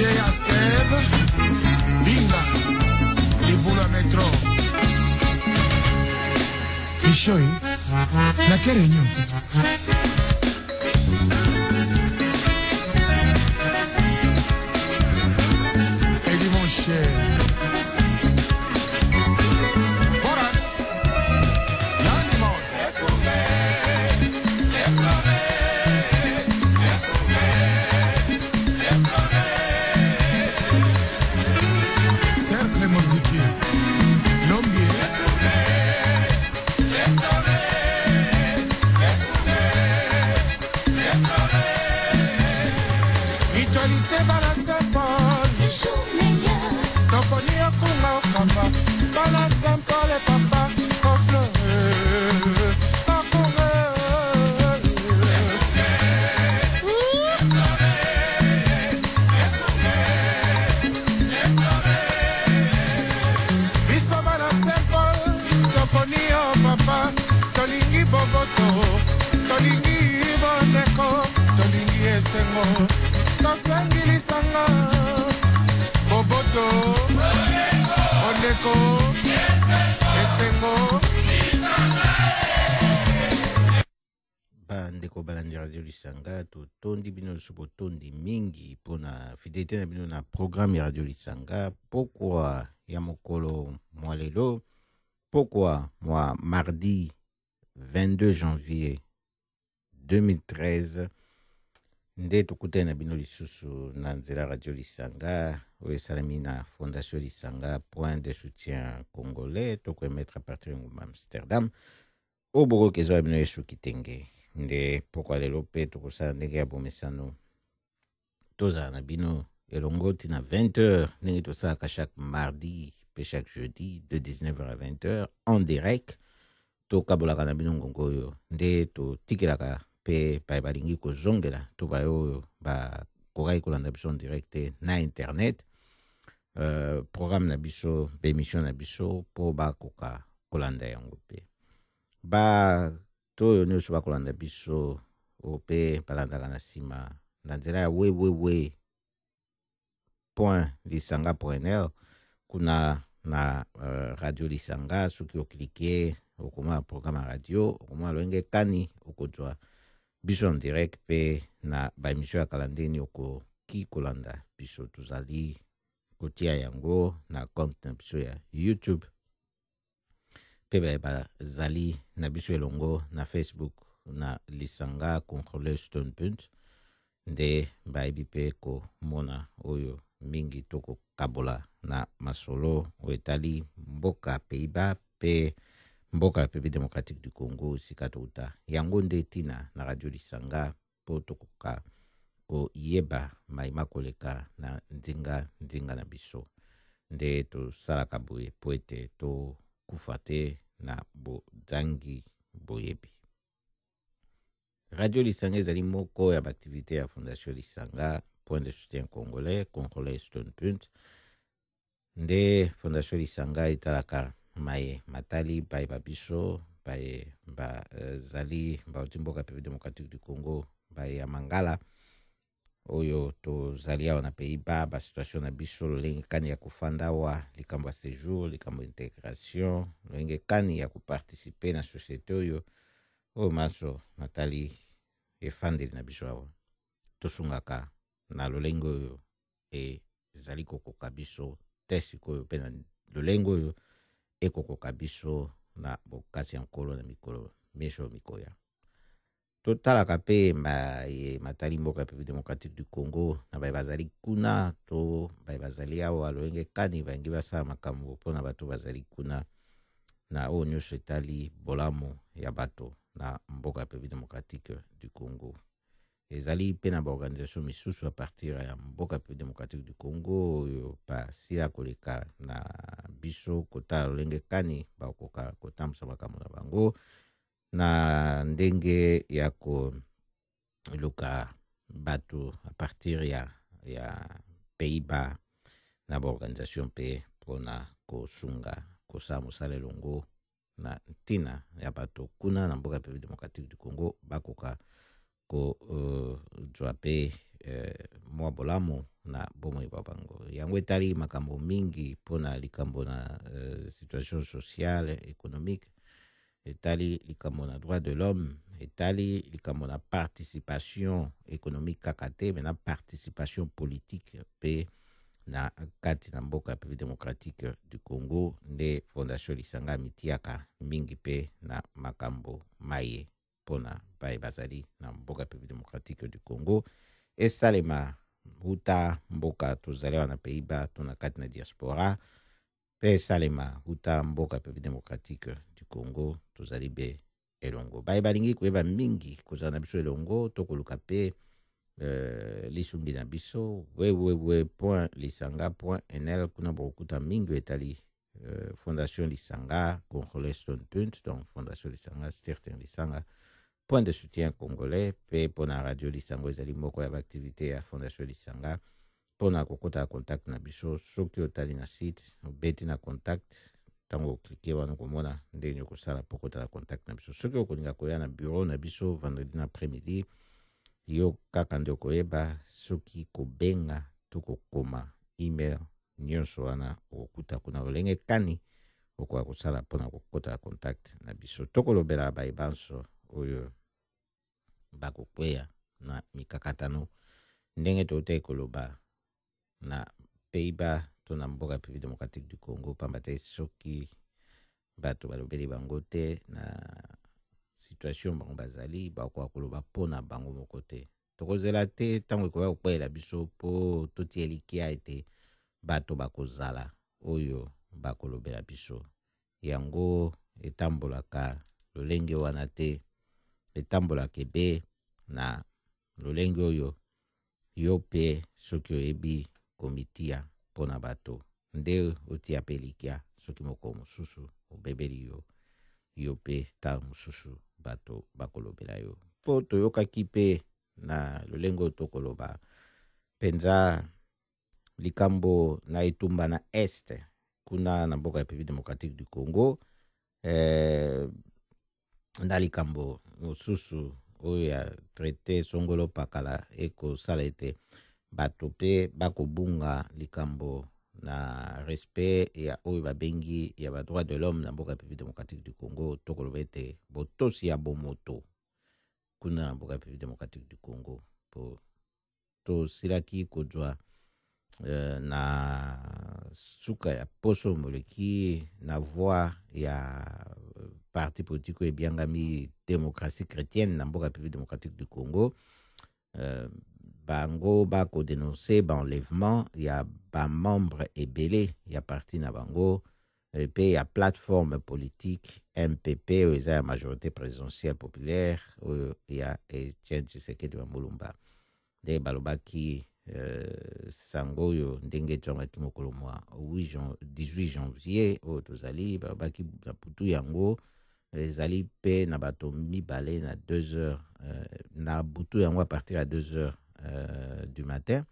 chez Astève, Binga, les boules à métro. Ishoi, la Kérénion. Et dit mon cher. Bala Saint-Paul et papa en fleurs en coureur. Biso Bala Saint-Paul toponi o papa tolingi boboto tolingi boneko tolingi esengo tosengi lisanga boboto Oneko, Esengo, Bandeko balandi radio Lisanga, to tondi bino supo tondi mingi pona fidélité na bino na programme ya radio Lisanga. Pourquoi ya mokolo mwa lelo? Pourquoi moi mardi 22 janvier 2013 nde tokutana na bino lisusu na nzela radio Lisanga oyo esalemi na Fondation Lisanga point de soutien congolais tokoemettre à partir de Amsterdam o boko kezo ya bino yesu kitenge nde pokwa lelo pe tokosala ndenge ya bomesano tozala na bino elongo tina 20h ndenge tosalaka chaque mardi pe chaque jeudi de 19h à 20h en direct tokabolaka na bino ngongo oyo nde totikelaka pe pa balingi kozongela to bayo ba kokai kolanda biso en direct na internet programme na biso be émission na biso po ba koka kolanda yango pe ba to ne so ba kolanda biso o pe balanda na sima na nzela ya we point lisanga.nl kuna na radio Lisanga soki okliquer okoma programme radio okoma loenge kani okozwa biso en direct pe na ba émission ya kalandeni oko ki kolanda biso tuzali kotia yango na compte na biso ya YouTube pe ba zali na biso elongo na Facebook na Lisanga contrôleur Stone Punt nde ba ebipe ko mona oyo mingi toko kabola na masolo o etali mboka Pays-Bas pe mboka République démocratique du Congo sikatouta yango nde tina na radio Lisanga po tokoka ko yeba maima koleka na ndinga na biso nde to salaka boye po ete to kufate na bo zangi boyebi. Radio Lisanga ezali moko ya activité ya Fondation Lisanga point de soutien congolais congolais Stone Punt nde Fondation Lisanga italaka maye matali baye babiso baye zali mboka République démocratique du Congo baye ya Mangala oyo to zali awa na Pays-Bas ba situation na biso lolenge kani ya kufanda wa likambo ya séjour likambo intégration lolenge kani ya kuparticiper na société oyo maso matali efandeli na biso awa tosungaka na lolenge oyo zali kokoka biso tesiko pe na lolenge oyo ekokoka biso na bokasi ya nkolo na mikolo meso mikoya totalaka pe matali mboka République démocratique du Congo na baye bazali kuna to baye bazali awa loenge kani bangi basala makambo mpona bato bazali kuna na oyo nyonso etali bolamu ya bato na mboka République démocratique du Congo ezali pe na baorganisation misusu a partir ya mboka République démocratique du Congo oyo basila koleka na biso kotala lolenge kani bakoka kotambusa makambo na bango na ndenge ya koluka bato a partir ya Pays-Bas na baorganisation pe mpona kosunga kosala mosala elongo na ntina ya bato kuna na mboka République démocratique du Congo bakoka ko jwa pe mwa bolamu na bomoi ba bango yango etali makambo mingi mpona likambo na situation sociale économique, etali likambo na droit de l'homme, etali likambo na participation économique kaka te mais na participation politique pe na kati na mboka ya démocratique du Congo nde fondation Lisanga mitiaka mingi pe na makambo maye pona bai bazali na mboka ya démocratique du Congo esalema huta mboka tozali wana Pays-Bas tona kati na diaspora pe esalema huta mboka ya démocratique du Congo tozali be elongo bai balingi koyeba mingi kozala na biso elongo tokoluka pe lisungi na biso www.lisanga.nl kuna bokuta mingi etali Fondation Lisanga Congolais Stone Punt, donc Fondation Lisanga Stichting Lisanga point de soutien congolais pe pona radio Lisango ezali moko ya activité ya Fondation Lisanga pona kokota contact na biso soki otali na site obeti na contact tango cliquer wana komona ndenge kosala pokota na contact na biso soki okolinga koya na bureau na biso vendredi na après-midi yo kaka nde koyeba soki kobenga to kokoma email nyonso wana okuta kuna olenge kani okoka kosala mpona kokota contact na biso tokolobela bayebanso oyo bakokweya na mikakatano ndenge tote koloba na Pays-Bas to na mboka ya démocratique du Congo pamba te soki bato balobeli bango te na situation bango bazali bakoka koloba mpona bango moko te tokozela te ntango ekoya kokweyela biso mpo totia likia ete bato bakozala oyo bakolobela biso yango etambolaka lolenge wana te etambolaka ebe na lolenge oyo yo pe soki oyebi komitia mpona bato nde otia pe likia soki moko mosusu obebeli yo pe ta mosusu bato bakolobela yo mpo toyokaki pe na lolengo tokoloba penza likambo na etumba na este kuna na mboka ya démocratique du Congo na likambo mosusu oyo ya traité songolo pakala ekosala ete bato pe bakobunga likambo na respect ya oyo babengi ya ba droit de l'homme na mboka ya démocratique du Congo tokoloba ete botosi ya bomoto kuna na mboka ya démocratique du Congo po tosilaki kozwa na suka ya poso moleki na voix ya parti politique ebiangami démocratie chrétienne na mboka ya démocratique du Congo bango bako dénoncer ba enlèvement ya ba membre ebele ya parti na bango pe ya plateforme politique MPP oyo eza ya majorité présidentielle populaire oyo ya Etienne Tshisekedi wa Mulumba nde balobaki sango oyo ndenge etongaki mokolo mwa 18 janvier oyo tozali balobaki na putu yango ezali pe na bato mibale na 2 heures na butu yango à partir ya 2 heures du matin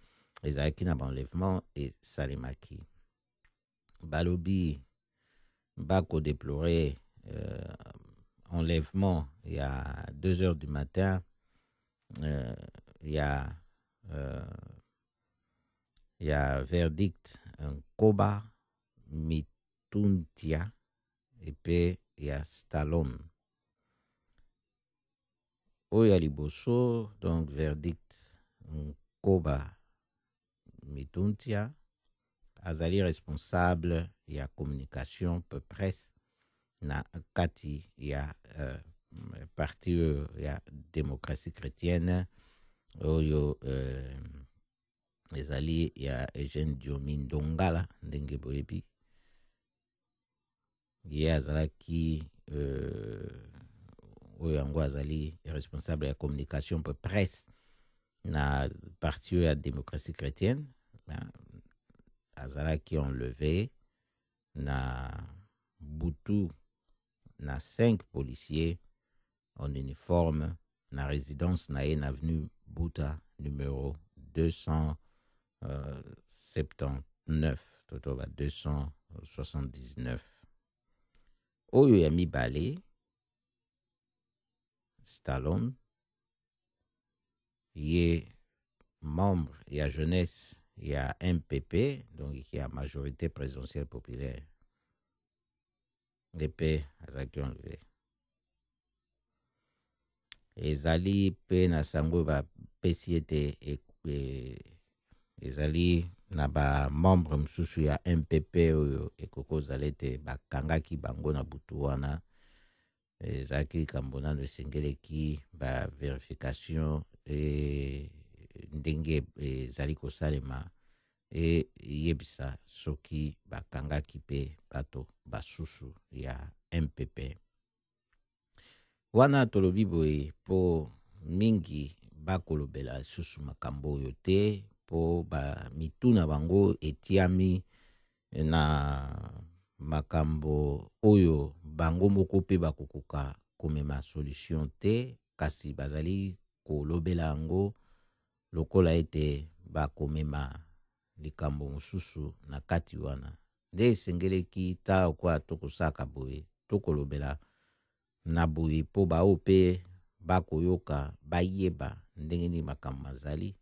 ezalaki na baenlèvement esalemaki balobi bako déplorer enlèvement il y a 2 heures du matin il y a verdict Koba Mituntia et puis il y a Stallone oya liboso donc verdict Koba Mituntia azali responsable ya communication peu presse na kati ya parti ya démocratie chrétienne oyo ezali ya Eugène Diomi Ndongala ndenge boyebi ye azalaki oyo yango azali responsable ya communication peu presse na parti ya démocratie chrétienne azalaki enlevé na butu na 5 policiers en uniforme na résidence na ye na avenue Buta numéro 279 totoba 279 oyo ya mibale Stallone ye membre ya jeunesse il y a MPP, donc il y a majorité présidentielle populaire. EP azaki enlevé. Ezali pe na sango ba pesi ete ezali na ba membre msusu ya MPP oyo ekokozala ete bakangaki bango na butu wana. Ezalaki likambo nano esengeleki ba verification ndenge ezali kosalema yebisa soki bakangaki pe bato basusu ya MPP. Wana tolobi boye po mingi bakolobela susu makambo oyo te po ba mituna bango etiami na makambo oyo bango moko pe bakokoka komema solution te, kasi bazali kolobela yango lokola ete bakomema likambo mosusu na kati wana. Nde esengeleki ta kwa tokosaka boye tokolobela na boye po bao pe bakoyoka bayeba ndenge nini makambo mazali.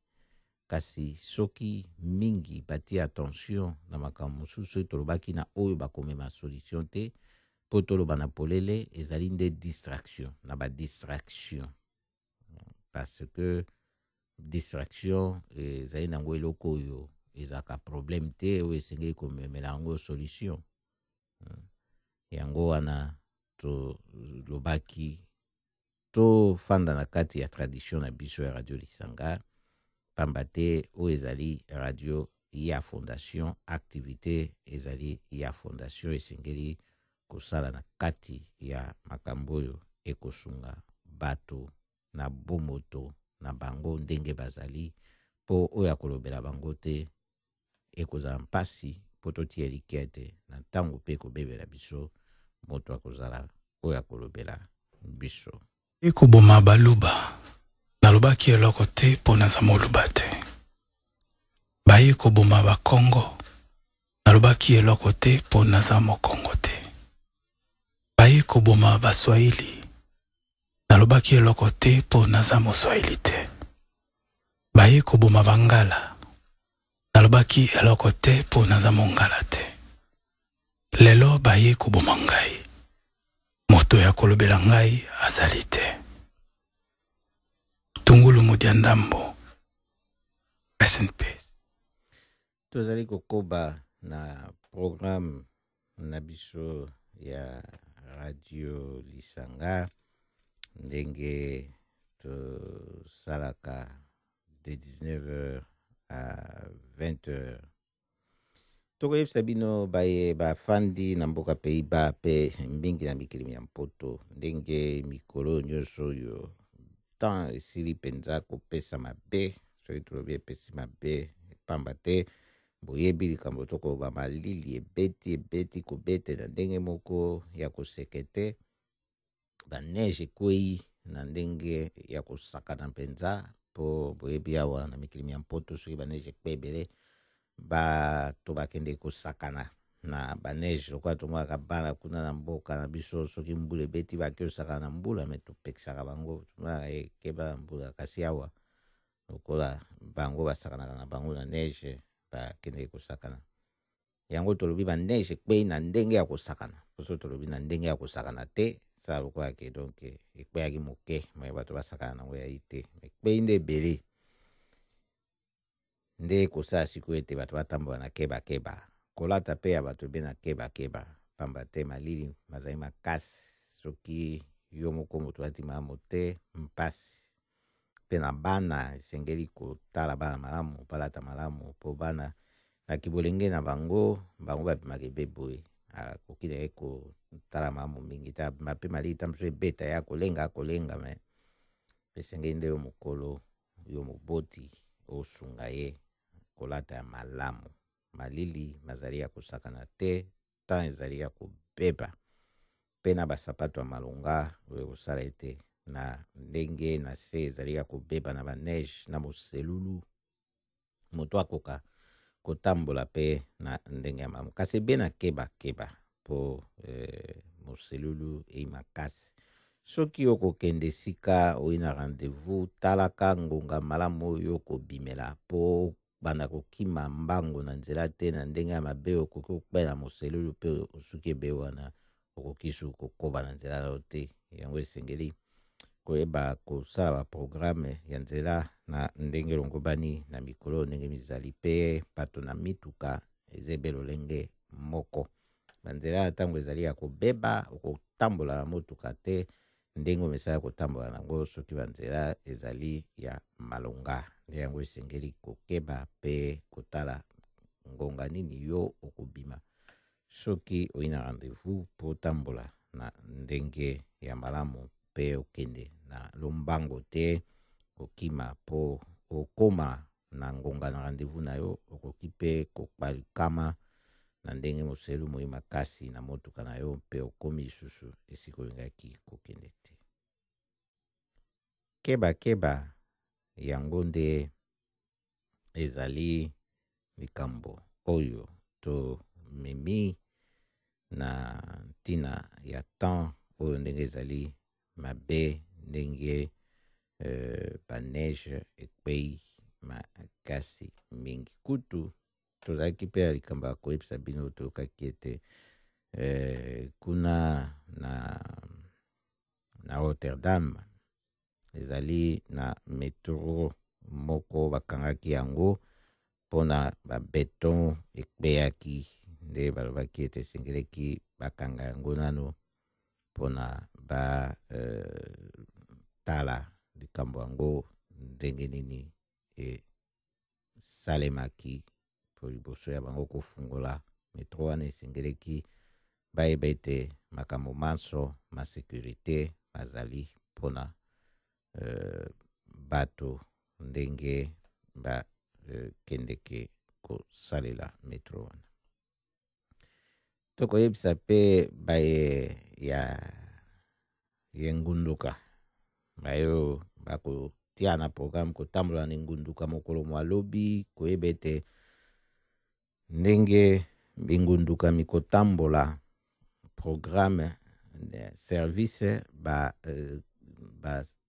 Kasi soki mingi bati attention na makambo mosusu tolobaki na oyo bakomema solution te, po toloba na polele ezali nde distraction na ba distraction, parce que distraction ezali nango eloko oyo ezaka problème te oyo esengeli komemela yango solution. Yango wana tolobaki tofanda na kati ya tradition na biso ya Radio Lisanga, pamba te oyo ezali radio ya fondation, activité ezali ya fondation esengeli kosala na kati ya makambo oyo ekosunga bato na bomoto na bango ndenge bazali, po oyo akolobela bango te ekozala mpasi po totia likete na ntango pe kobebela biso moto akozala oyo akolobela biso. Ekoboma baluba nalobaki eloko te mpo naza moluba te. Baye koboma bakongo nalobaki eloko te mpo naza mokongo te. Baye koboma baswahili nalobaki eloko te mpo naza moswahili te. Baye koboma bangala nalobaki eloko te mpo naza mongala te. Lelo baye koboma ngai, moto ya kolobela ngai azali te. Tungulu Mudia Ndambo, rest in peace. Tozali kokoba na programme na biso ya Radio Lisanga ndenge tosalaka de 19h à 20h. Tokoyebisa bino baye bafandi na mboka Pays-Bas pe mbingi na mikili ya mpoto ndenge mikolo nyonso oyo tan esili penza kopesa mabe, soki tolobi epesi mabe pamba te boyebi likambo tokoba malili ebeti kobete na ndenge moko ya kosekete, baneige ekwei na ndenge ya kosakana mpenza, po boyebi awa na mikili ya mpoto soki baneige ekwe ebele bato bakende kosakana na baneige lokola tomwaka bana kuna na mboka na biso soki mbula ebeti baki osakana na mbula me topekisaka bango tomwaka ekeba na mbula, kasi awa lokola bango basakanaka na bango na neige bakende kosakana. Yango tolobi ba neige ekpei na ndenge ya kosakana, poso tolobi na ndenge ya kosakana te sa lokola ke donc ekpeyaki moke me bato basakana nango ya ite ekpei nde ebele nde kosala sikoyo ete bato batambola na keba kolata pe ya bato be na keba pamba te malili mazali makasi soki yo moko moto lati malamu te mpasi. Pe na bana esengeli kotala bana malamu palata malamu po bana na kibolenge na bango babimaka ebeboye akoki na ye kotala malamu mingi ta mape malili tamso ebeta ya kolenga me esengeli nde yo mokolo yo moboti osunga ye kolata ya malamu. Malili mazali ya kosakana te tan ezali ya kobeba pe na basapato ya malonga oyo kosala ete na ndenge na se ezali ya kobeba na baneige na moselulu moto akoka kotambola pe na ndenge ya malamu, kasi ebe na keba po moselulu ei makasi. Soki okokende sika oyi na rendez-vous talaka ngonga malamu oyo kobimela po banda kokima mbango na nzela te na ndenge ya mabe okoki kokpela moselulu mpe osuki ebe wana okoki su kokoba na nzela na yo te. Yango esengeli koyeba kosala baprograme ya nzela na ndenge longobani na mikolo ndenge mizali mpe bato na mituka eza ebe lolenge moko. Banzela ya ntango ezali ya kobeba okotambola na motuka te ndenge omesala kotambola nango soki banzela ezali ya malonga. Nde yango esengeli kokeba mpe kotala ngonga nini yo okobima soki oyi na rendez-vous mpo otambola na ndenge ya malamu mpe okende na lombango te okima mpo okoma na ngonga na rendez-vous na yo. Okoki mpe kokpalikama na ndenge moselu moi makasi na motuka na yo mpe okomi lisusu esika olingaki kokende te. Keba yango nde ezali likambo oyo tomemi na ntina ya temps oyo ndenge ezali mabe ndenge baneige ekpei makasi mingi. Kutu tozalaki mpe ya likambo ya koyebisa bino toyokaki ete kuna na Rotterdam ezali na metro moko bakangaki yango mpona babeton ekpeyaki. Nde balobaki ete esengeleki bakanga yango nano mpona batala likambo yango ndenge nini esalemaki po liboso ya bango kofungola metro wana. Esengeleki bayeba ete makambo manso masekurite bazali mpona bato ndenge bakendeke kosalela metro wana. Tokoyebisa mpe baye ya ngunduka bayo bakotia na programme kotambola na ngunduka mokolo mwalobi koyeba ete ndenge bingunduka mikotambola programme service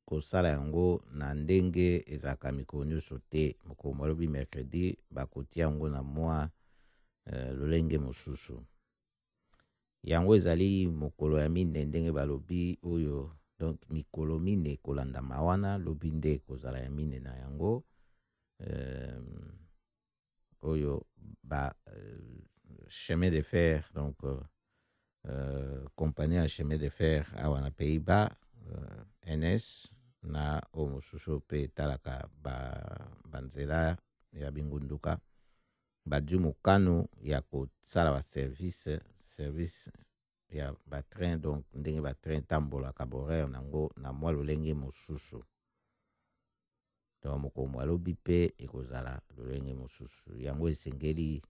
kosala yango na ndenge ezalaka mikolo nyonso te. Mokolo mwalobi mercredi bakotia yango na mwa lolenge mosusu. Yango ezali mokolo ya mine ndenge balobi oyo, donc mikolo mine kolanda mawana lobi nde kozala ya mine na yango. Oyo ba chemin de fer, donc compagnie ya chemin de fer awa na Pays-Bas, NS na o mosusu pe talaka banzela ya bingunduka badu mokano ya kosala ba service ya ba train, donc ndenge ba train tambolaka boraire nango na mwa lolenge mosusu. Donc moko mwalobi pe ekozala lolenge mosusu. Yango esengeli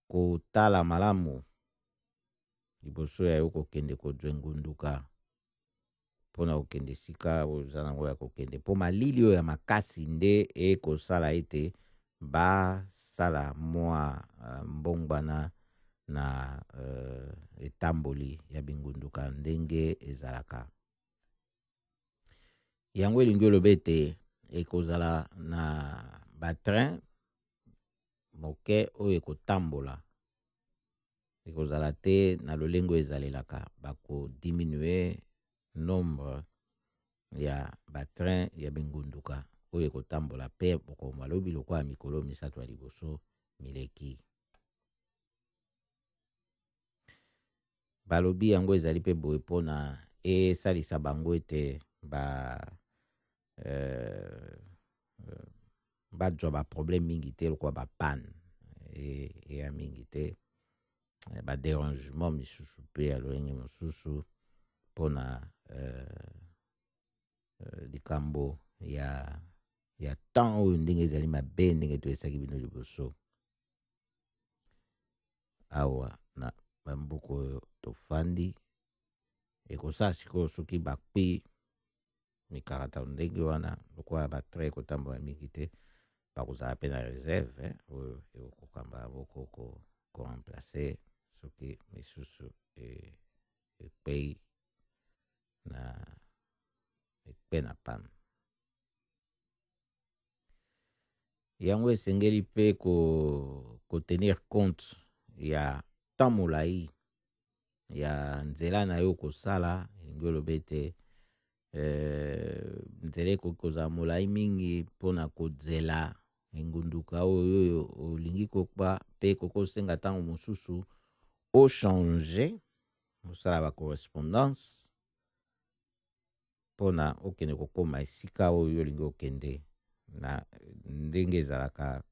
kotala malamu liboso ya yo kokende kodwe ngunduka mpona kokende sika oza nango ya kokende mpo malili oyo ya makasi nde ekosala ete basala mwa mbongbana na etamboli ya bingunduka ndenge ezalaka. Yango elingi oloba ete ekozala na batrain moke oyo ekotambola, ekozala te na lolengo ezalelaka. Bakodiminue nombre ya batrain ya bingunduka oyo ekotambola pe boko malobi lokola mikolo misato ya liboso mileki. Balobi yango ezali pe boye mpona esalisa bango ete bajwa ba problème mingi te lokola ba panne ya mingi te, ba dérangement misusu pe ya lolenge mosusu mpona likambo ya temps oyo ndenge ezali mabe ndenge toyesaki bino liboso awa na bamboka oyo tofandi. Ekosala sikoyo soki bakpi mikarata ndenge wana lokola batrain ekotambola mingi te bakozala pe na réserve oyo ekokamba yango koremplace soki misusu ekpe na panne. yango esengeli pe ko tenir compte ya tamolai ya nzela na yo kosala elingi oloba ete nzela ekoki kozala molai mingi mpona kozela engunduka oyo olingi kokba mpe kokosenga ntango mosusu ochange osala bacorrespondance mpona okende kokoma esika oyo olingi okende na ndenge ezalaka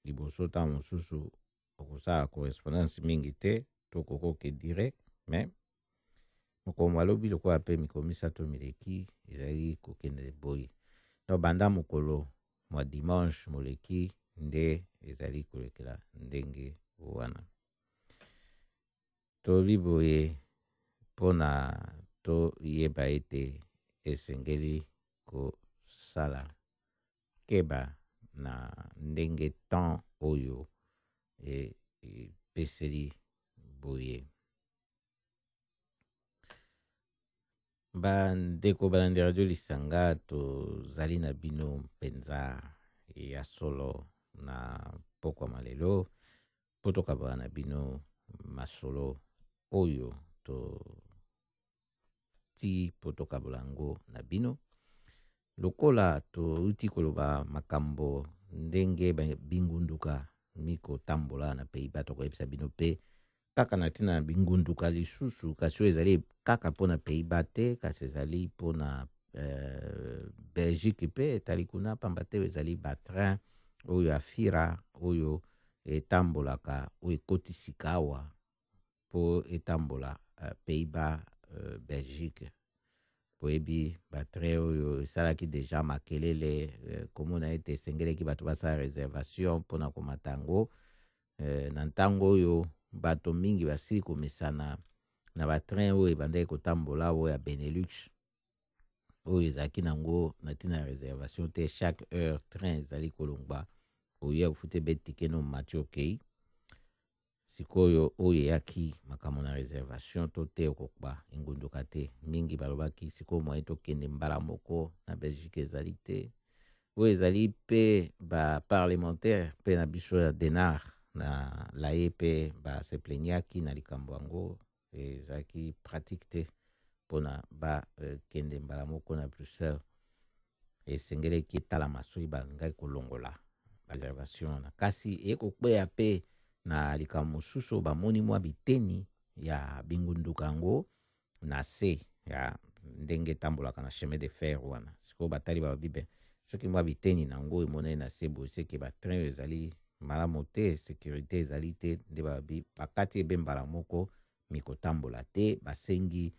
liboso ntango mosusu okosala correspondance mingi te to kokoke direct me mokongo alobi lokola mpe mikolo misato mileki ezali kokende boye no banda mokolo mwa dimanche moleki nde ezali kolekela ndenge wana tolobi boye mpona toyeba ete esengeli kosala keba na ndenge temps oyo epeseli boye. Bandeko balandi radio Lisanga tozali na bino mpenza ya solo na pokwa malelo po tokabala na bino masolo oyo ti po tokabola yango na bino lokola touti koloba makambo ndenge bingunduka mikotambola na Pays-Bas tokoyebisa bino pe kaka na tina na bingunduka lisusu kasi oyo ezali kaka mpona Pays-Bas te kasi ezali mpona Belgique pe etali kuna pamba te ezali batrain oyo afira oyo etambolaka oyo ekotisika awa po etambola Pays-Bas Belgique poyebi batrain oyo esalaki deja makelele komona ete esengeleki bato basala réservation mpona komata yango na ntango oyo bato mingi basili komesana na batrain oyo ebandaki kotambola oyo ya Benelux oyo ezalaki nango na ntina ya réservation te chaque heure train ezali kolongwa oyo ofute betike no mati okei sikoyo oyo eyaki makambo na réservation to te okokba engunduka te mingi balobaki sikoyo moye tokende mbala moko na Belgique ezali te oyo ezali pe baparlementaire pe na biso ya Denar na laye pe basepleniaki na likambo yango ezalaki pratique te mpona bakende mbala moko na Bruxelles esengeleki etalama soki balingaki kolongola réservation wana kasi ekokweya pe na likambo mosusu bamoni mwa biteni ya bingunduka yango na se ya ndenge etambolaka na chemin de fer wana sikoyo batali babibe soki mwa biteni nango emonani na se boye seke batrain oyo ezali malamu te sécurité ezali te nde bakati ebe mbala moko mikotambola te basengi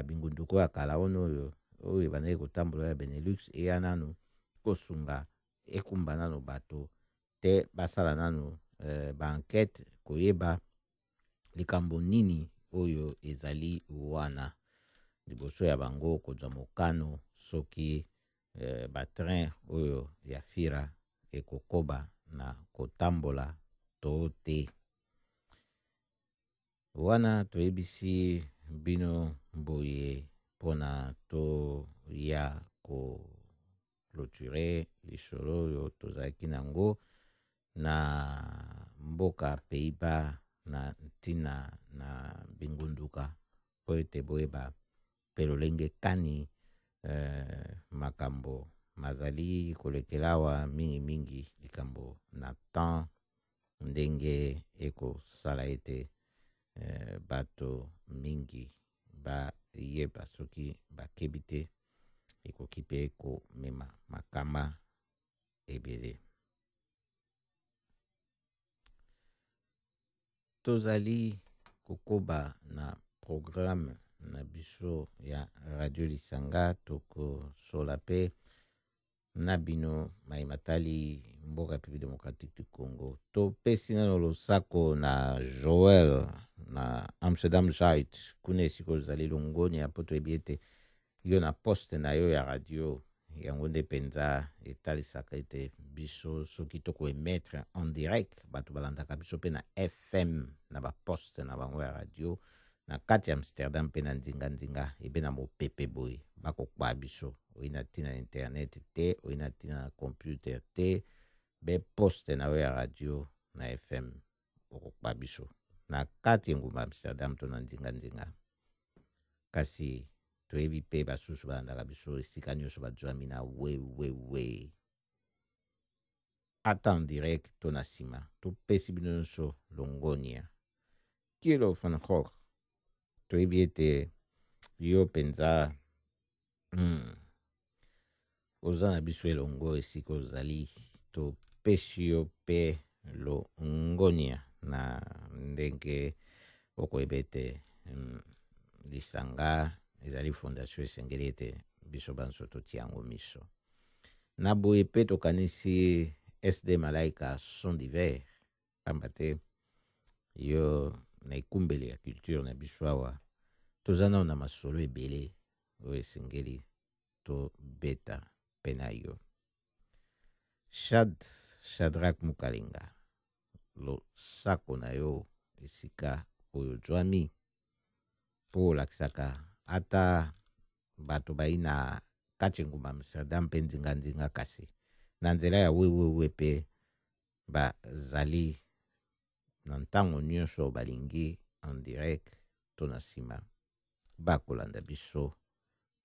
bingunduka oyo ya kala oyo ebandaki kotambola ya Benelux eya nanu kosunga ekumba nanu bato te basala nanu ba-enquête koyeba likambo nini oyo ezali wana liboso ya bango kozwa mokano soki batrain oyo ya fira ekokoba na kotambola to te wana toyebisi bino boye mpona toya clôturer lisolo oyo tozalaki nango na mboka Pays-Bas na ntina na bingunduka po ete boyeba pe lolenge kani makambo mazali kolekela awa mingi likambo na temps ndenge ekosala ete bato mingi bayeba soki bakebi te ekoki pe komema makama ebele. Tozali kokoba na programme na biso ya radio Lisanga tokosola pe na bino maimatali mboka République démocratique du Congo topesi nano losako na Joel na Amsterdam Zuid kuna esika ozali longoni ya po toyebi ete yo na poste na yo ya radio yango nde mpenza etalisaka ete biso soki tokoemettre en direct bato balandaka biso mpe na FM na baposte na bango ya radio na kati ya Amsterdam mpe na ndinga ebe na mopepe boye bakokba biso oyi na ntina na internet te oyi na ntina na computer te be poste na we ya radio na FM okokba biso na kati ngumba Amsterdam to na ndinga kasi toyebi pe basusu balandaka biso esika nyonso bazwami na we ata en direct to na nsima topesi bino nyonso longonia Kilo van Gogh toyebi ete yo mpenza oza na biso elongo esika ozali topesi yo mpe longonia na ndenge okoyeba ete lisanga ezali fondation esengeli ete biso banso totia yango miso na boye mpe tokanisi SD Malaika son divers pamba te yo na ekumbeli ya culture na biso awa toza nao na masolo ebele oyo esengeli tobeta mpe na yo Shadrach Mukalenga losako na yo esika oyo zwami mpo olakisaka ata bato bai na kati ngumba Amsterdam mpe ndinga kasi na nzela ya wewewe mpe bazali na ntango nyonso balingi en direct to na nsima bakolanda biso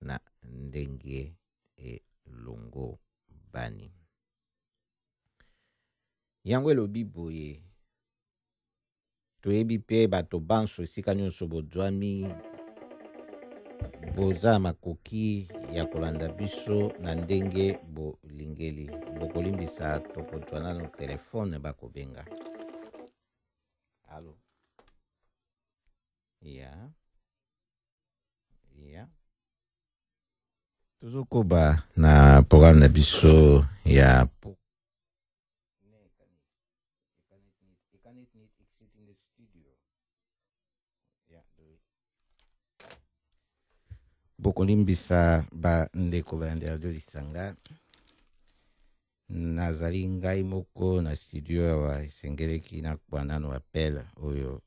na ndenge elongo bani yango elobi boye toyebi mpe bato banso esika nyonso bozwami boza makoki ya kolanda biso na ndenge bolingeli bokolimbisa tokozwana no telefone bakobenga alo ya tozokoba na programme na biso ya bokolimbisa bandeko bayande radio lisanga nazali ngai moko na studio awa esengeleki nakwa nano appel oyo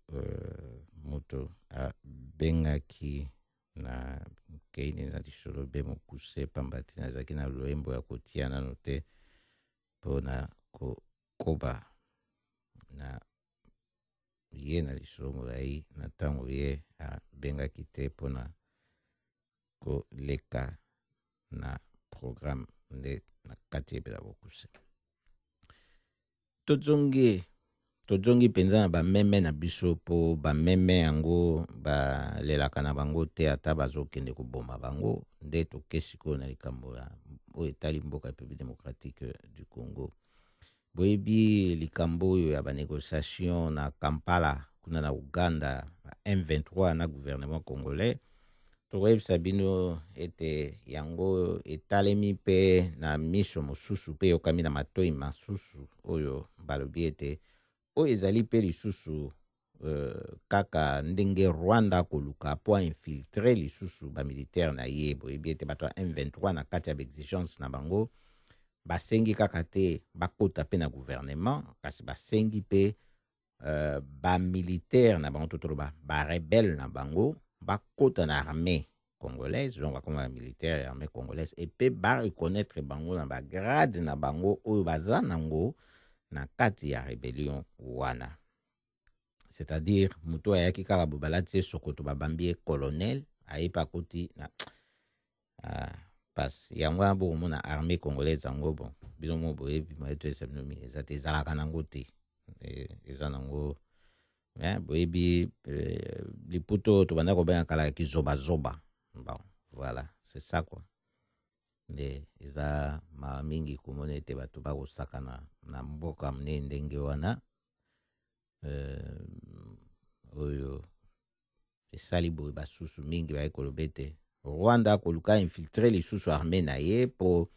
moto abengaki na keini na lisolo be mokuse pamba te nazalaki na loyembo ya kotia nano te mpona kokoba na ye na lisolo molai na ntango ye abengaki te mpona koleka na programme nde na kati ebela bokuse tozongi mpenza na bameme na biso mpo bameme yango balelaka na bango te ata bazokende koboma bango nde tokesi sikoyo na likambo oyo etali mboka République démocratique du Congo boyebi likambo oyo ya banégociation na Kampala kuna na Uganda M23 na gouvernement congolais tokoyebisa bino ete yango etalemi mpe na miso mosusu mpe yokami na matoi masusu oyo balobi ete oyo ezali mpe lisusu kaka ndenge Rwanda koluka po infiltre lisusu bamilitaire na ye boyebi ete bato ya M23 na kati ya baexigence na bango basengi kaka te bakota mpe na gouvernement kasi basengi mpe bamilitaire na bango totoloba barebele na bango bakota na armée congolaise donc bakoma militaire ya armée congolaise et pe ba reconnaître bango na ba grade na bango oyo baza nango na kati ya rébellion wana c'est-à-dire muto ayaki kaka bobalati sokoto babambi colonel ayepa koti na passe yango ya bomo na armée congolaise yango bon bino mo boyebi maeto esabinomi ezate ezalaka nango te eza nango boyebi liputo tobanda kobenga kala kizoba bon voilà c'est ça quoi nde eza mingi komona ete bato bakosakana na mboka mne ndenge wana oyo esali boye basusu mingi baye koloba ete Rwanda koluka infiltre lisusu armée na ye po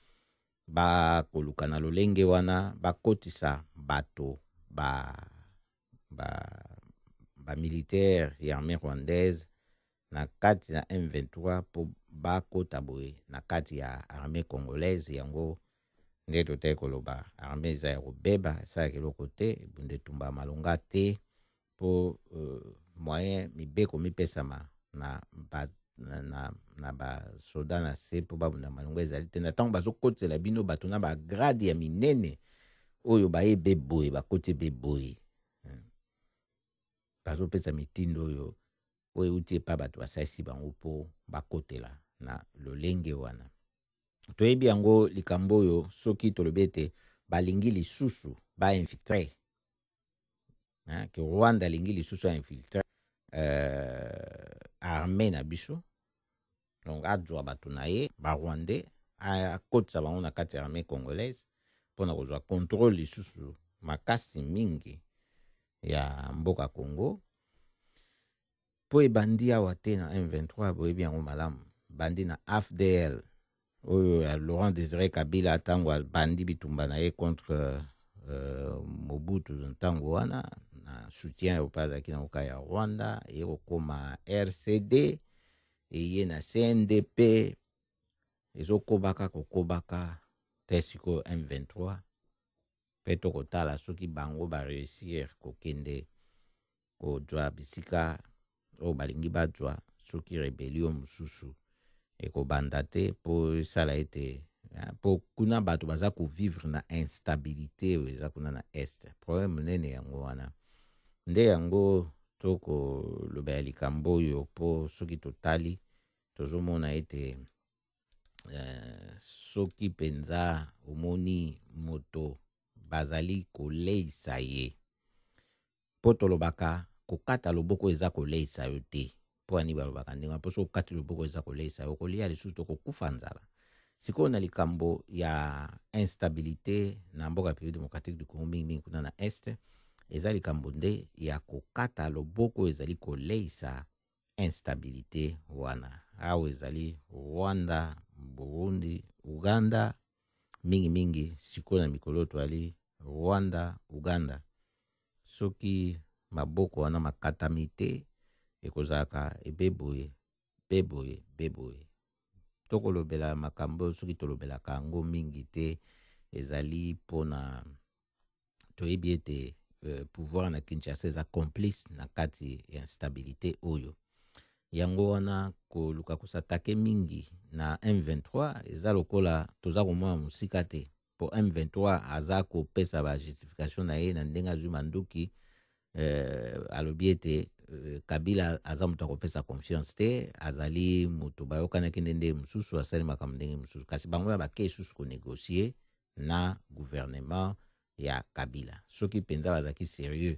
bakoluka na lolenge wana bakotisa bato militaire ya armée rwandaise na kati na M23 po bakota boye na kati ya armée congolaise yango nde tote koloba armée eza ya kobeba esalaka eloko te ebunde tumba malonga te po moyen mibeko mipesama na basoda na se po babunda malonga ezali te na ntango bazokotela bino bato na bagrade ya minene oyo bayebe boye bakote be boye bazopesa mitindo oyo euti epa bato basalisi bango mpo bakotela na lolenge wana. Toyebi yango likambo oyo soki tolobi ete balingi lisusu bainfiltre ke Rwanda alingi lisusu bainfiltre arme na biso, donc azwa bato na ye barwandais akotisa bango na kati ya armée congolaise mpona kozwa contrôle lisusu makasi mingi ya mboka Congo. Po ebandi awa te na M23 boyebi yango malamu, bandi na AFDL oyo ya Laurent Désiré Kabila ntango abandi bitumba na ye contre Mobutu ntango wana na soutien oyo azalaki na oka ya Rwanda, ye kokoma RCD eye na CNDP ezokobaka kokobaka te sikoyo M23 mpe tokotala soki bango bareusir kokende kozwa bisika oyo balingi bazwa, soki rebellion mosusu ekobanda te mpo esala ete mpo kuna bato baza kovivre na instabilité oyo eza kuna na este. Problème monene yango wana nde yango tokoloba ya likambo oyo mpo soki totali tozomona ete soki penza omoni moto bazali koleisa ye mpo tolobaka kokata loboko eza koleisa yo te, mpo ani balobaka ndenge mpo so kokati loboko eza koleisa yo kolia lisusu tokokufa nzala. Sikoyo na likambo ya instabilité na mboka République démocratique du Congo mingi kuna na este eza likambo nde ya kokata loboko ezali koleisa instabilité wana. Awo ezali Rwanda, Burundi, Uganda mingi sikoyo na mikolo twali Rwanda, Uganda. Soki maboko wana makatami te ekozalaka ebeboye beboye. Tokolobela makambo soki tolobelaka yango mingi te ezali mpona toyebi ete pouvoir na Kinshasa eza complice na kati ya instabilité oyo. Yango wana koluka kosatake mingi na M23 eza lokola toza komona musika te, po M23 aza kopesa ba justification na ye na ndenge azwi manduki alobi ete Kabila aza mutu akopesa confiance te, azali mutu bayokanaki nde mususu asali makambo ndenge mususu, kasi bango ya bake susu konegocie na gouvernement ya Kabila. Soki penza bazaki sérieux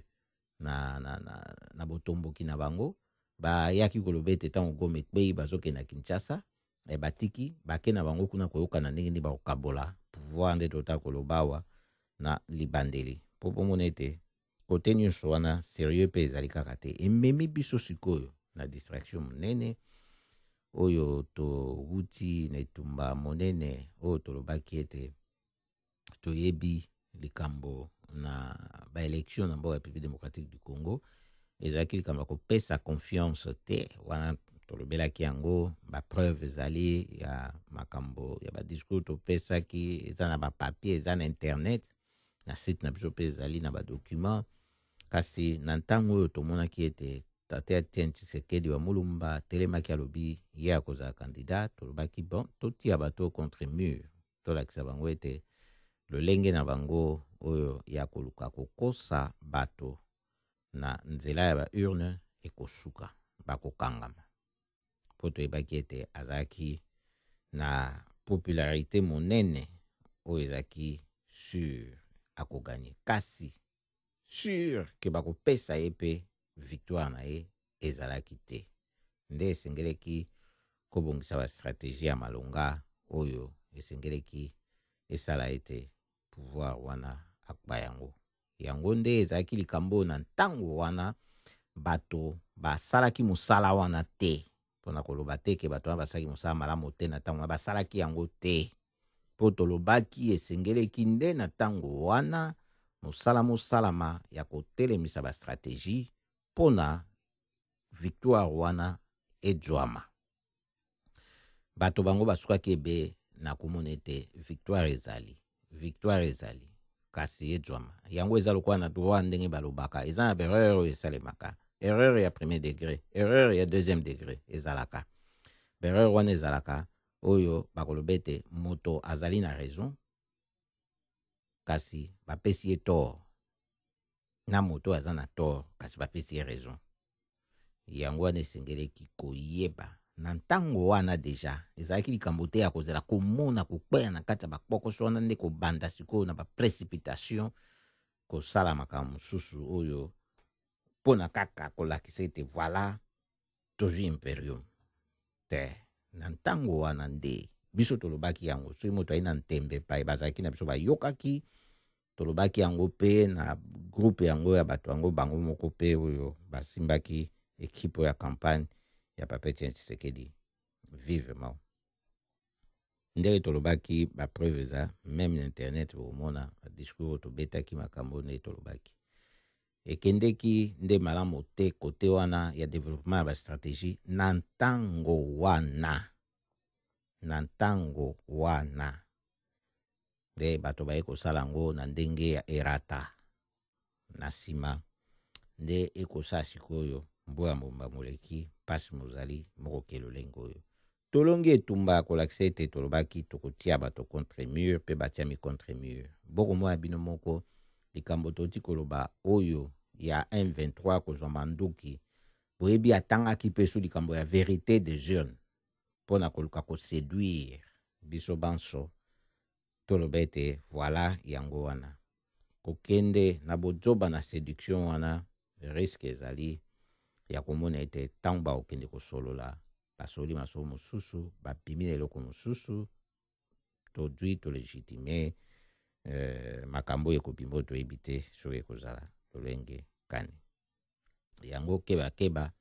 na botomboki na bango bayaki koloba ete ntango Goma ekweyi bazokenda Kinshasa batiki bake na bango kuna koyokana ndenge nde bakokabola pouvoir nde tota koloba awa na libandeli mpo bomona ete kote nyonso wana sérieux mpe ezali kaka te. Ememi biso sikoyo na distraction monene oyo towuti na etumba monene oyo tolobaki ete toyebi likambo na baélection na mboka République démocratique du Congo ezalaki likambo kopesa confiance te wana tolobelaki yango bapreuve ezali ya makambo ya badiscours topesaki eza na bapapier eza na internet na site na biso mpe ezali na badocument. Kasi na ntango oyo tomonaki ete tate Etienne Tshisekedi wa Mulumba telemaki alobi ye akozala candidat, tolobaki bon totia bato contre mur, tolakisa bango ete lolenge na bango oyo ya koluka kokosa bato na nzela ya ba urne ekosuka bakokangama. Po toyebaki ete azalaki na popularité monene oyo ezalaki sur akoganye, kasi sur ke bakopesa ye pe victoire na ye ezalaki te. Nde esengeleki kobongisa ba stratégie ya malonga oyo esengeleki esala ete pouvoir wana akba yango. Yango nde ezalaki likambo na ntango wana bato basalaki mosala wana te, mpona koloba te ke bato wana basalaki mosala malamu te na ntango wana basalaki yango te, mpo tolobaki esengeleki nde na ntango wana mosalama ya kotelemisa ba stratégie mpona victoire wana edzwama. Bato bango basukaki ebe na komona ete victoire ezali kasi edzwama. Yango eza lokola na droit ndenge balobaka eza na erreur oyo esalemaka, erreur ya premier degré, erreur ya deuxième degré ezalaka. Erreur wana ezalaka oyo bakoloba ete moto azali na raison kasi bapesi ye tort na moto aza na tort kasi bapesi ye raison. Yango wana esengeleki koyeba na ntango wana deja ezalaki likambo te ya kozela komona kokweya na kati ya bapokoso wana nde kobanda sikoyo na baprecipitation kosala makambo mosusu oyo mpona kaka kolakisa ete voilà tozwi imperium te. Na ntango wana nde biso tolobaki yango soki moto ayi na ntembe epai bazalaki na biso bayokaki, tolobaki yango mpe na groupe yango ya bato yango bango moko mpe oyo basimbaki ekipe ya campagne ya Papa Etienne Tshisekedi vivement. Ndenge tolobaki bapreuve eza même na internet bomona discours tobetaki makambo nde tolobaki ekendeki nde malamu te kote wana ya développement ya bastratégie na ntango wana nde bato baye kosala yango na ndenge ya erata na nsima nde ekosala sikoyo mboya mbomba moleki mpasi mozali moko kelolenge oyo tolongi etumba kolakisa ete tolobaki tokotia bato contre mur mpe batiami contre mur. Bokomona bino moko likambo toti koloba oyo ya M23 kozwa manduki boyebi atangaki mpe su likambo ya vérité des urnes mpona koluka koséduire biso banso toloba ete voilà yango wana kokende na bozoba na séduction wana risque ezali ya komona ete ntango bakokende kosolola basoli masolo mosusu bapimi eloko mosusu tozwi tolegitime makambo ekobima toyebi te soki ekozala lolenge kani. Yango keba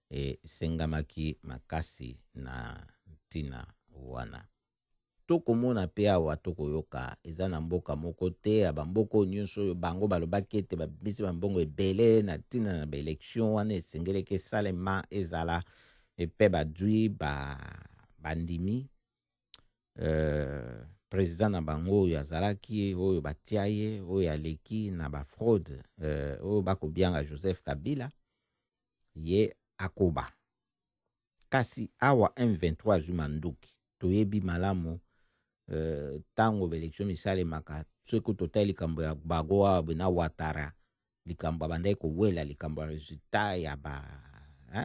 esengamaki makasi na ntina wana tokomona mpe awa tokoyoka eza na mboka moko te ya bamboka nyonso oyo bango balobaki ete babimisi bambongo ebele na ntina na baelection wana esengeleki esalema ezala epe bazwi bandimi président na bango oyo azalaki oyo batia ye oyo aleki na bafraude oyo bakobianga Joseph Kabila ye akoba kasi awa M23 azwi manduki toyebi malamu tango baelection misalemaka soki totali likambo ya bago awa na Ouattara likambo abandaki kowela likambo ya resultat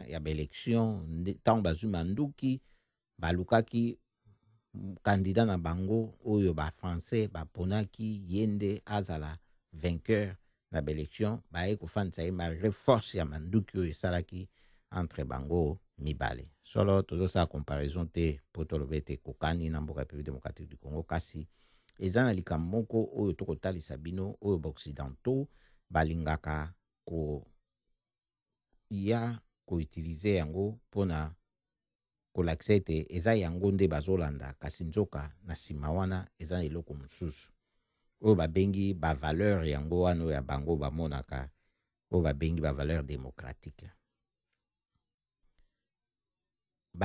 ya baelection tango bazwi manduki balukaki candidat na bango oyo bafrançais baponaki ye nde azala vainqueur na baelection baye kofandisa ye malgré force ya manduki oyo esalaki entre bango mibale. Solo tozosala comparaison te po toloba ete kokani na mboka République démocratique du Congo kasi eza na likambo moko oyo tokotalisa bino oyo baoccidentaux balingaka koutilize yango mpona kolakisa ete eza yango nde bazolanda kasi nzoka na nsima wana eza eloko mosusu oyo babengi bavaleur yango wana oyo ya bango bamonaka oyo babengi bavaleur démocratique.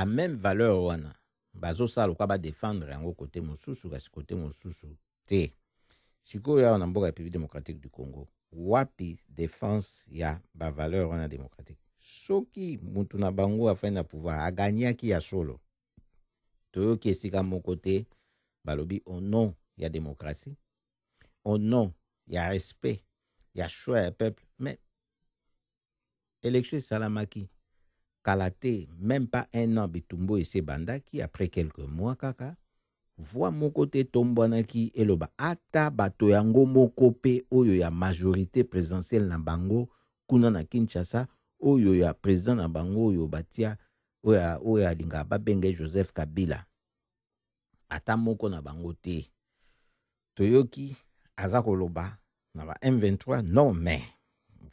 Même valeur wana bazosala loka badefendre yango kote mosusu kasi kote mosusu te. Sikoyo awa na mboka ya République démocratique du Congo wapi défense ya bavaleur wana démocratique soki mutu na bango afai na pouvoir aganiaki ya solo toyoki esika moko te balobi au nom ya démocratie au nom ya respect ya choix ya peuple mais élection esalamaki kala te même pas un an bitumbo ese bandaki après quelques mois kaka voix moko te tombwanaki eloba ata bato yango moko pe oyo ya majorité présidentielle na bango kuna na Kinshasa oyo ya président na bango oyo batia oyo alinga babenge Joseph Kabila ata moko na bango te toyoki aza koloba na ba M23 non mais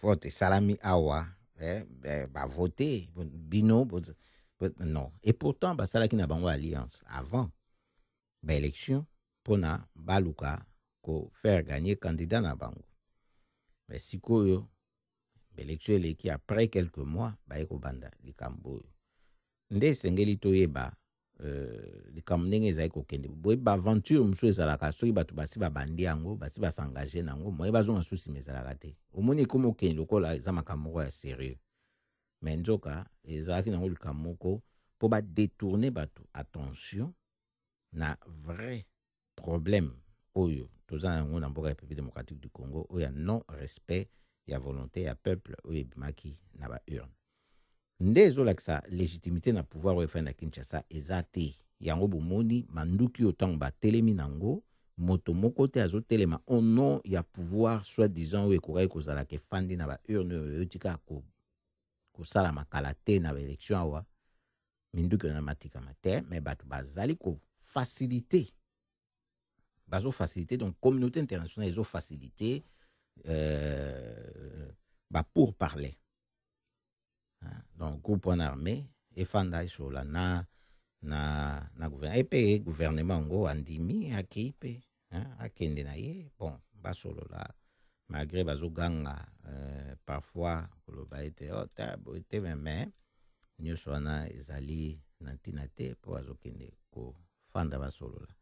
vote salami awa ba voter bino non et pourtant basalaki na bango alliance avant ba élection pona baluka ko faire gagner candidat na bango mais sikoyo élection eleki après quelques mois baye kobanda likambo oyo nde esengeli toyeba likambo ndenge ezali kokende boye baaventure mosusu ezalaka soki bato basi babandi yango basi basengage nango moye bazonga susi ezalaka te omoni ekoma okende lokola eza makambo moko ya sérieux mais nzoka ezalaki nango likambo moko mpo badetourne bato attention na vrai problème oyo toza nango na mboka ya République démocratique du Congo oyo ya non respect ya volonté ya peuple oyo ebimaki na ba urne nde ezolakisa légitimité na pouvoir oyo efandi na Kinshasa eza te yango bomoni manduki oyo ntango batelemi nango moto moko te azotelema au nom ya pouvoir soi-disant oyo ekokaki kozalaka efandi na ba urne oyo etika kosala makala te na baélection awa minduki oyo na matikama te me bato bazali kofacilité donc communauté internationale ezofacilité pour parler donc groupe en armée efanda esola na gouvernement epe gouvernement ngo andimi akei pe akende na ye bon basolola malgré bazoganga parfois koloba ete ete mais nyonso wana ezali na ntina te mpo bazokende kofanda basolola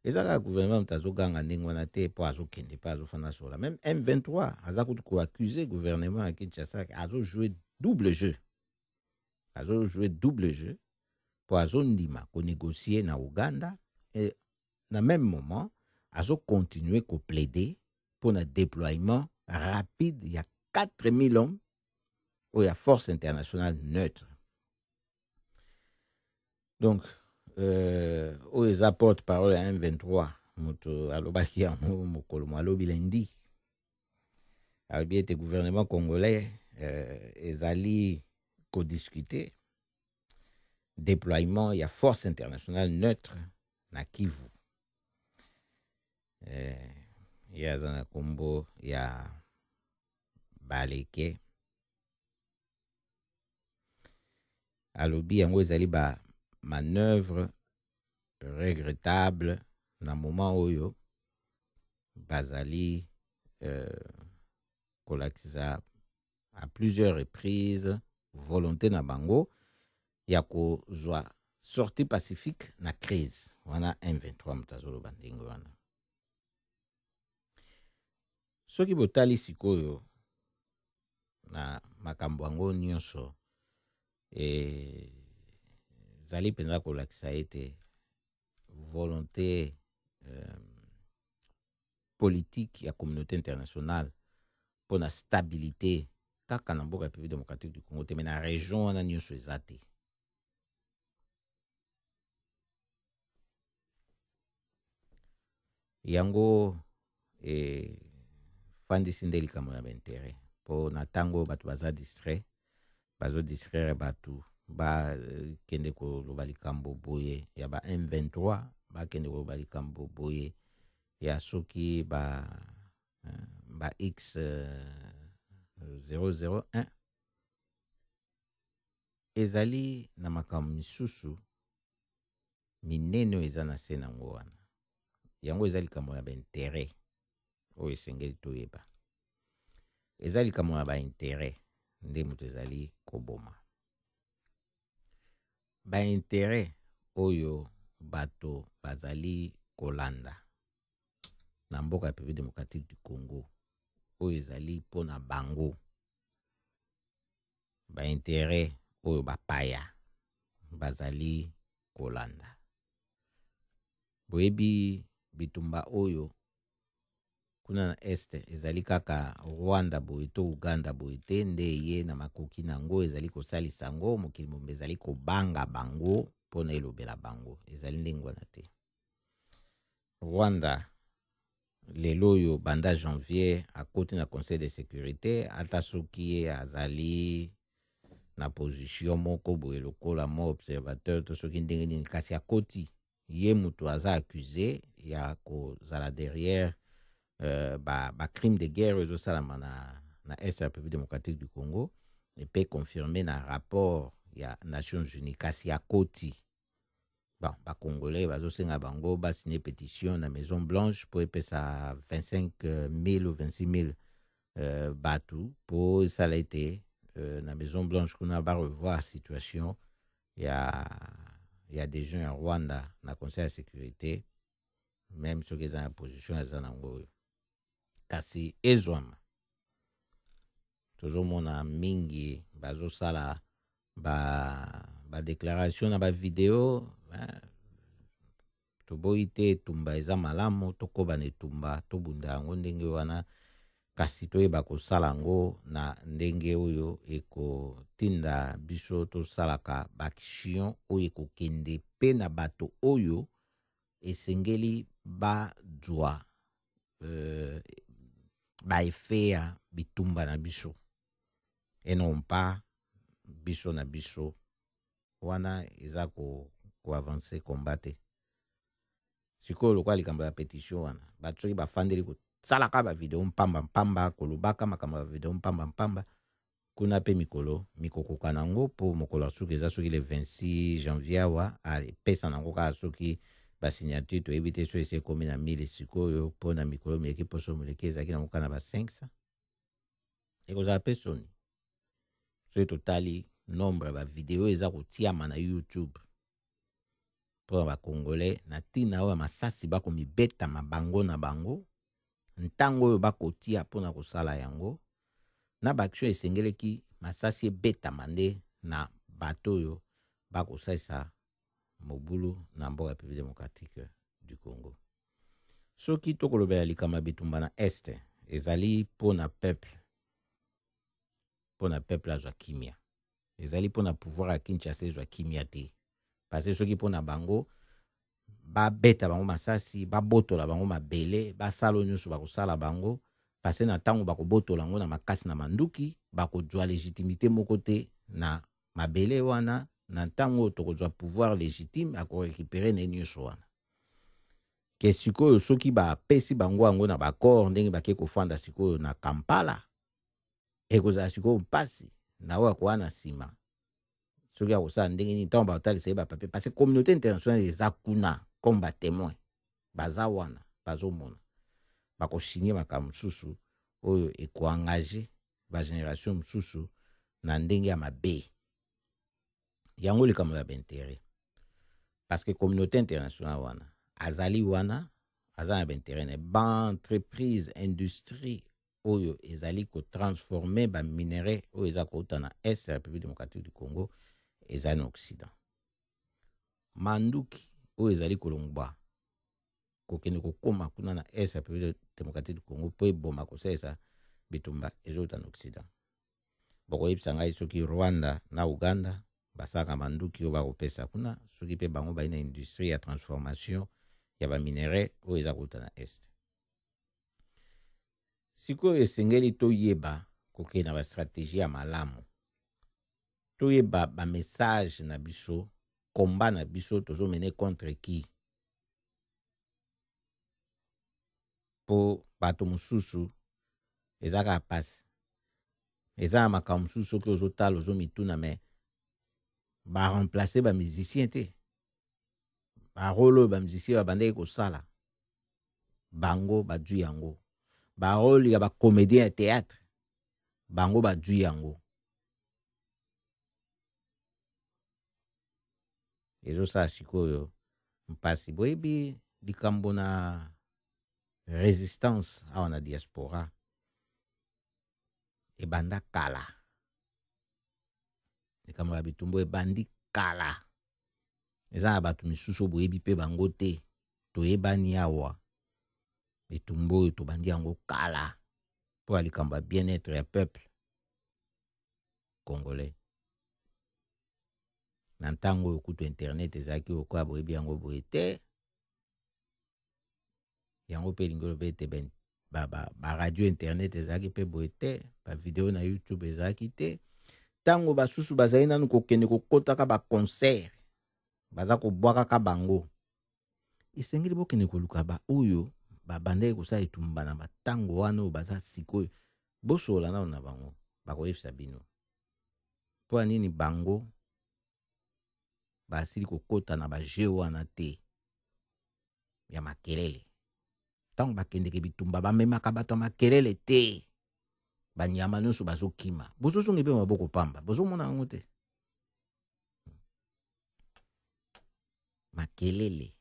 ezaka gouvernement moto azoganga ndenge wana te mpo azokende mpe azofanda solola même M23 aza kutu koaccuse gouvernement ya Kinshasa azojouer double jeu mpo azondima konégocier na Uganda et na même moment azocontinue koplaider pour na déploiement rapide ya 4000 hommes ou ya force internationale neutre. Donc oyo eza porte-parole ya M23 moto alobaki yango mokolo alobi lundi alobi ete gouvernement congolais ezali kodiscuter déploiement ya force internationale neutre na Kivu. Ye aza na kombo ya Baleke alobi yango ezali ba manœuvre regrettable na moment oyo bazali kolakisa à plusieurs reprises volonté na bango ya kozwa sortie pacifique na crise wana M23 mutazoloba ndenge wana soki botali sikoyo na makambo yango nyonso zali penza kolakisa ete volonté politique ya communauté internationale pour la stabilité kaka na mboka ya République démocratique du Congo te mais na région wana nyonso eza te yango fandisi nde likambo ya baintere mpo na ntango bato baza distrait bazodistraire bato bakende koloba likambo boye ya ba M23 bakende koloba likambo boye ya soki ba X 001 ezali na makambo misusu minene oyo eza na se nango wana yango eza likambo ya baintere oyo esengeli toyeba eza likambo ya baintere nde moto ezali koboma baintere oyo bato bazali kolanda na mboka ya République démocratique du Congo oyo ezali mpona bango baintere oyo bapaya bazali kolanda boyebi bitumba oyo kuna na este ezali kaka Rwanda boye to Uganda boye te nde ye na makoki nango ezali kosalisa yango mokili mombe ezali kobanga bango mpona elobela bango ezali ndenge wana te Rwanda lelo oyo banda janvier akoti na conseil de sécurité ata soki ye azali na position moko boye lokola mo observateur to soki ndenge nini kasi akoti ye mutu aza accusé ya kozala derrière ba crime de guerre ezosalama na Est République démocratique du Congo epe confirmé na rapport ya Nations Unies kasi akoti bon ba Congolais bazosenga bango basigner pétition na Maison Blanche po epesa 25,000 ou 26,000 batu po esala ete na Maison Blanche kuna ba revoir situation ya des gens en Rwanda na conseil de sécurité même ceux qui sont en position eza nango kasi ezwama tozomona mingi bazosala ba déclaration na ba vidéo toboyi te etumba eza malamu tokoba na etumba tobunda yango ndenge wana kasi toyeba kosala yango na ndenge oyo ekotinda biso tosalaka baaction oyo ekokende pe na bato oyo esengeli bazwa baefe ya bitumba na biso enompa biso na biso wana eza koavance komba te. Sikoyo lokola likambo ya petition wana bato soki bafandeli kosalaka bavideo mpamba kolobaka makambo ya video mpamba kuna pe mikokoka nango po mokolo soki eza soki le 26 janvier awa apesa nango kaka soki basignature toyebi te so ese ekomi na 1000 sikoyo mpo na mikolo mileki poso moleki ezalaki nango kaka na ba 500 ekozala pe soni soki totali nombre ya bavideo eza kotiama na YouTube mpo na bakongole na ntina oyo masasi bakomibetama bango na bango ntango oyo bakotia mpo na kosala yango na baaction esengeleki masasi ebetama nde na bato oyo bakosalisa mobulu na mboka ya République démocratique du Congo. Soki tokolobela likambo ya bitumba na este ezali mpo na peuple azwa kimia, ezali mpo na pouvoir ya Kinshasa ezwa kimia te, parce soki mpo na bango babeta bango masasi babotola bango mabele basala nyonso bakosala bango parce na ntango bakobotola yango na makasi na manduki bakozwa légitimité moko te na mabele wana na ntango tokozwa pouvoir légitime akorécupere na nyonso wana ke sikoyo soki bapesi bango yango na bakor ndenge bake kofanda sikoyo na Kampala ekozala sikoyo mpasi na oyo akoa na nsima soki akosala ndenge nini ntango bakotalisa ye bapapie parce communauté internationale eza kuna comme batémoin baza wana bazomona bakosigné makambo mosusu oyo ekoengage bagénération mosusu na ndenge ya mabe yango likambo ya baintere parce que communauté internationale wana azali wana aza na baintere na baentreprise industrie oyo ezali kotransforme baminere oyo eza kouta na est ya République démocratique du Congo eza na Occident. Manduki oyo ezali kolongwa kokende kokoma kuna na est ya République démocratique du Congo po eboma kosalisa bitumba ezouta na Occident. Bokoyebisa ngai soki Rwanda na Uganda basalaka manduki oyo bakopesa kuna soki mpe bango bayi na industrie ya transformation ya baminere oyo eza kouta na est. Sikoyo esengeli toyeba kokende na bastratégie ya malamu, toyeba bamessage na biso, komba na biso tozomene contre qui po bato mosusu eza kaka pasi eza na makambo mosusu soki ozotala ozomituna me baremplace bamusicien te barole oyo bamusicien babandaki kosala bango bazwi yango, barole ya bacomédien ya théâtre bango bazwi yango. Ezosala sikoyo mpasi boyebi likambo na résistance awa na diaspora ebanda kala, likambo ya bitumba ebandi kala, eza na bato misusu boyebi mpe bango te toyebani awa bitumba oyo tobandi yango kala mpo ya likambo ya bien-être ya peuple congolais. Na ntango oyo kutu internet ezalaki okoya boyebi yango boye te yango mpe elingi oloba ete baradio internet ezalaki mpe boye te, bavideo na YouTube ezalaki te, ntango basusu bazali nanu kokende kokotaka baconcert baza kobwakaka bango esengeli bokende koluka ba oyo babandaki kosala etumba na batango wana oyo baza sikoyo bosola nano na bango bakoyebisa bino mpo ya nini bango basili kokota na baje wana te ya makelele. Ntango bakendeke bitumba bamemaka bato ya makelele te, banyama nyonso bazokima bozozonga mpe maboko pamba bozomona yango te makelele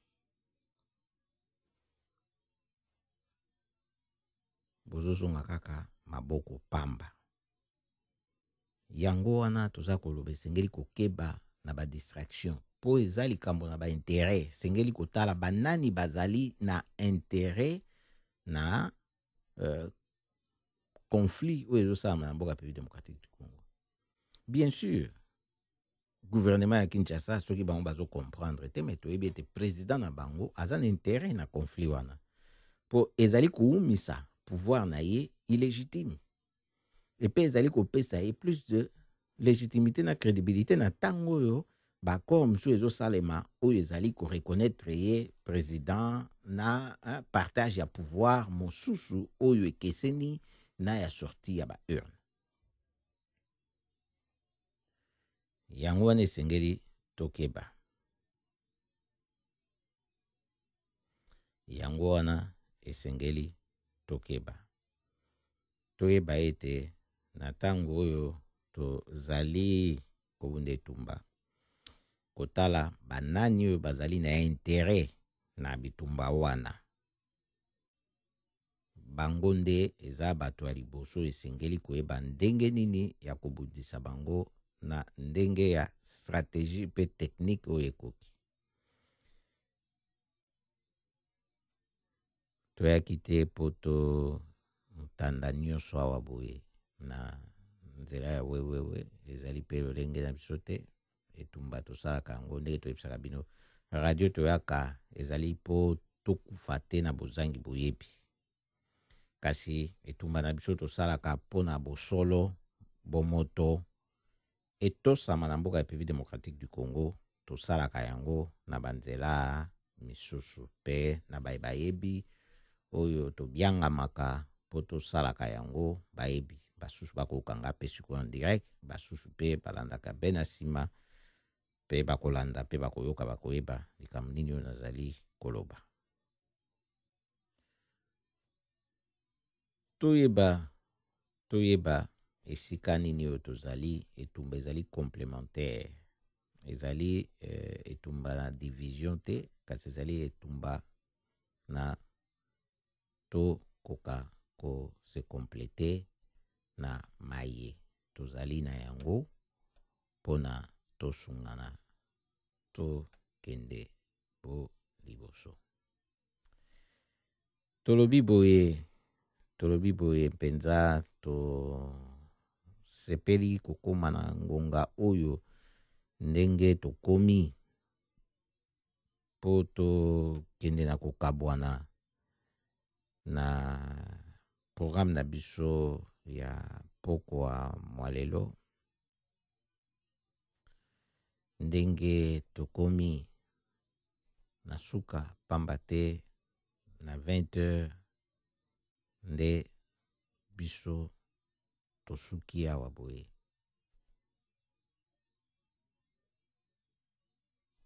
bozozonga kaka maboko pamba. Yango wana toza koloba esengeli kokeba na ba distraction po ezali kambo na ba intérêt sengeli kotala banani bazali na intérêt na conflit oyo ezosala na mboka pays démocratique du Congo. Bien sûr, gouvernement ya Kinshasa soki bango bazo comprendre te mais toyebi ete président na bango aza na intérêt na conflit wana po ezali koumisa pouvoir na ye illégitime et pe ezali kopesa ye plus de légitimité na crédibilité na tango oyo bakor mosusu ezosalema oyo ezali koreconnaître ye président na partage ya pouvoir mosusu oyo ekeseni na ya sorti ya baurne. Yango wana esengeli tokeba. Yango wana esengeli tokeba. Toyeba ete na tango oyo tozali kobunda etumba kotala banani oyo bazali na intérêt na bitumba wana. Bango nde eza bato ya liboso esengeli koyeba ndenge nini ya kobundisa bango na ndenge ya stratégie pe technique oyo ekoki. Toyaki te po totanda nyonso awa boye na nzela ya wewewe ezali pe lolenge na biso te etumba tosalaka yango ndenge toyebisaka bino radio toyaka ezali po tokufa te na bozangi boyebi kasi etumba na biso tosalaka po na bosolo bomoto etosama na mboka ya pays démocratique du Congo tosalaka yango na banzela misusu pe na bayebi oyo tobiangamaka po tosalaka yango bayebi basusu bakokanga pe siko en direct basusu pe balandaka be na nsima pe bakolanda pe bakoyoka bakoyeba likambo nini oyo nazali koloba. Toyeba esika nini oyo tozali etumba ezali complémentaire ezali etumba na division te kasi ezali etumba na tokoka ko se compléter na maye tozali na yango pona tosungana tokende po liboso. Tolobi boye mpenza to sepeli kokoma na ngonga oyo ndenge tokomi po tokende na kokabwana na programme na biso ya pokwa mwalelo ndenge tokomi na suka pamba te na 20h nde biso tosuki awa boye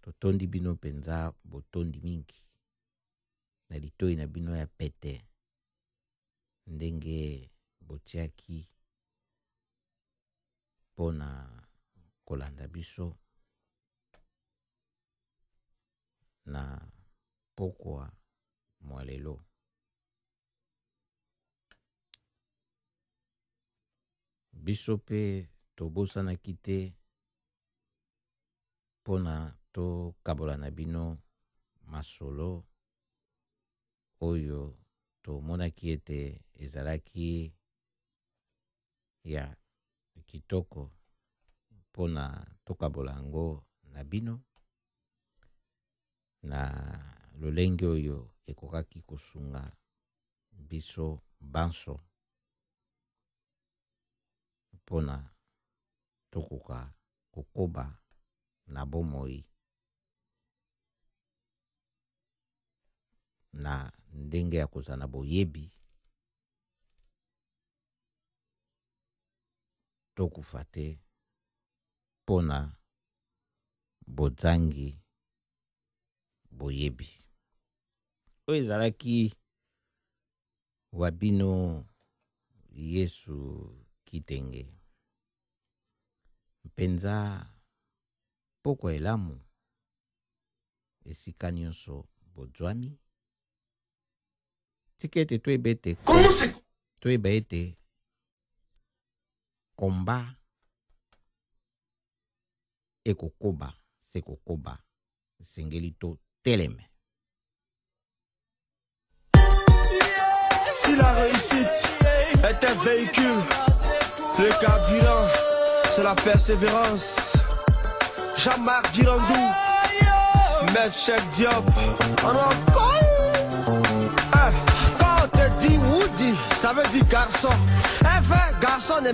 totondi bino mpenza botondi mingi na litoi na bino ya pete ndenge botiaki pona kolanda biso na pokwa mwalelo. Biso pe tobosanaki te pona tokabola na bino masolo oyo tomonaki ete ezalaki ya kitoko pona tokabola yango na bino na lolenge oyo ekokaki kosunga biso banso pona tokoka kokoba na bomoi na ndenge ya kozala na boyebi tokufa te pona bozangi boyebi oyo ezalaki wabino Yesu kitenge mpenza pokwa elamu esika nyonso bozwami tika ete toyeba ete komba ekokoba se kokoba Singelito Teleme. Si la réussite est un véhicule, le carburant, c'est la persévérance. Jean-Marc Girandou, Maître Cheikh Diop, on a encore. Quand on te dit Woody, ça veut dire garçon. Un vrai garçon